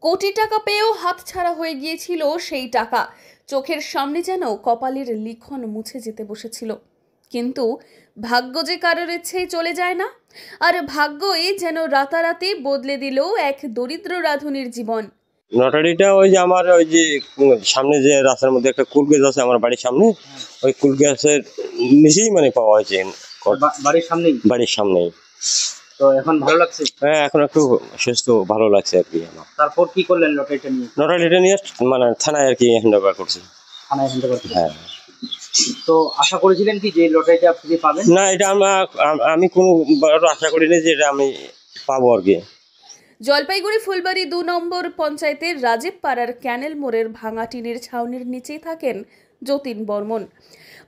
কোটি টাকা পেয়েও হাতছাড়া হয়ে গিয়েছিল সেই টাকা। চোখের সামনে যেন কপালের লিখন মুছে যেতে বসেছিল। কিন্তু ভাগ্য যে কারোর ইচ্ছেই চলে যায় না, আর ভাগ্যই যেন রাতারাতি বদলে দিল এক দরিদ্র রাধুনির জীবন। লটারিটা ওই যে আমার ওই যে সামনে যে রাস্তার মধ্যে একটা কুল গাছ আছে আমার বাড়ির সামনে, ওই কুল গাছের নিচেই মানে পাওয়া হয়েছে। বাড়ির সামনেই। তো এখন ভালো লাগছে? হ্যাঁ, এখন একটু সুস্থ ভালো লাগছে আর কি। তারপর কি করলেন লটারিটা নিয়ে? মানে থানায় আর কি হ্যান্ড ওভার করছি। থানায় হ্যান্ড ওভার? হ্যাঁ। তো আশা করেছিলেন কি যে লটারিটা আপনি পাবেন? না, এটা আমি কোনো আশা করিনি যে এটা আমি পাবো আর কি। জলপাইগুড়ি ফুলবাড়ি ২ নম্বর পঞ্চায়েতের রাজীব পাড়ার ক্যানেল মোড়ের ভাঙা টিনের ছাউনির নিচেই থাকেন যতীন বর্মন।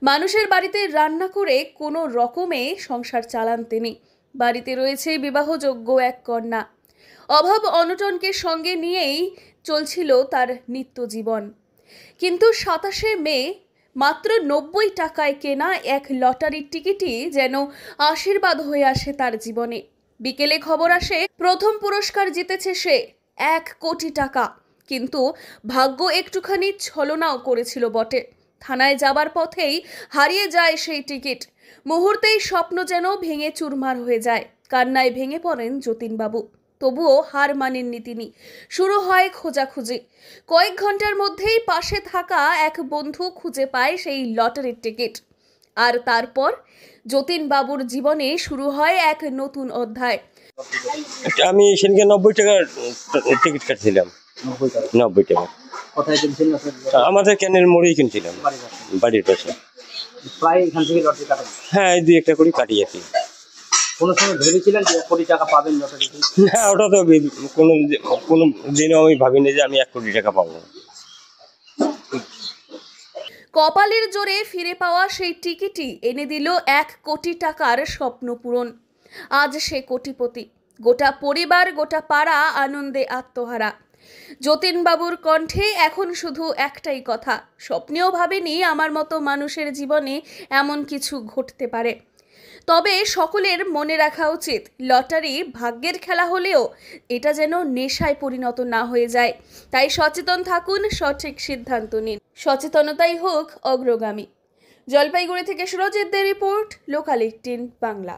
মানুষের বাড়িতে রান্না করে কোনো রকমে সংসার চালান তিনি। বাড়িতে রয়েছে বিবাহযোগ্য এক কন্যা। অভাব অনটনকে সঙ্গে নিয়েই চলছিল তার নিত্য জীবন। কিন্তু ২৭শে মে মাত্র ৯০ টাকায় কেনা এক লটারির টিকিটই যেন আশীর্বাদ হয়ে আসে তার জীবনে। বিকেলে খবর আসে প্রথম পুরস্কার জিতেছে সে ১ কোটি টাকা। কিন্তু ভাগ্য একটুখানি ছলনাও করেছিল বটে। থানায় যাবার পথেই হারিয়ে যায় সেই টিকিট। মুহূর্তেই স্বপ্ন যেন ভেঙে চুরমার হয়ে যায়। কান্নায় ভেঙে পড়েন যতীনবাবু। তবুও হার মানেননি তিনি। শুরু হয় খোঁজাখুঁজি। কয়েক ঘন্টার মধ্যেই পাশে থাকা এক বন্ধু খুঁজে পায় সেই লটারির টিকিট। আর তারপর যতীনবাবুর জীবনে শুরু হয় এক নতুন অধ্যায়। আমি সেদিনকে ৯০ টাকার টিকিট কাটছিলাম। ৯০ টাকা। কোথায় কিনছেন? আমাদের ক্যানেল মোড়েই কিনছিলাম, বাড়ির পাশে। প্রায় এখান থেকে লটারি কাটেন? হ্যাঁ, এই ২-১টা করে কাটি আর কি। কোনো সময় ভেবেছিলেন যে ১ কোটি টাকা পাবেন লটারিতে? হ্যাঁ, ওটা তো কোনো দিনও আমি ভাবিনি যে আমি ১ কোটি টাকা পাবো। কপালের জোরে ফিরে পাওয়া সেই টিকিটই এনে দিল ১ কোটি টাকার স্বপ্ন পূরণ। আজ সে কোটিপতি। গোটা পরিবার, গোটা পাড়া আনন্দে আত্মহারা। যতীনবাবুর কণ্ঠে এখন শুধু একটাই কথা, স্বপ্নেও ভাবেনি আমার মতো মানুষের জীবনে এমন কিছু ঘটতে পারে। তবে সকলের মনে রাখা উচিত, লটারি ভাগ্যের খেলা হলেও এটা যেন নেশায় পরিণত না হয়ে যায়। তাই সচেতন থাকুন, সঠিক সিদ্ধান্ত নিন। সচেতনতাই হোক অগ্রগামী। জলপাইগুড়ি থেকে সুরজিৎদের রিপোর্ট, লোকাল ১৮ বাংলা।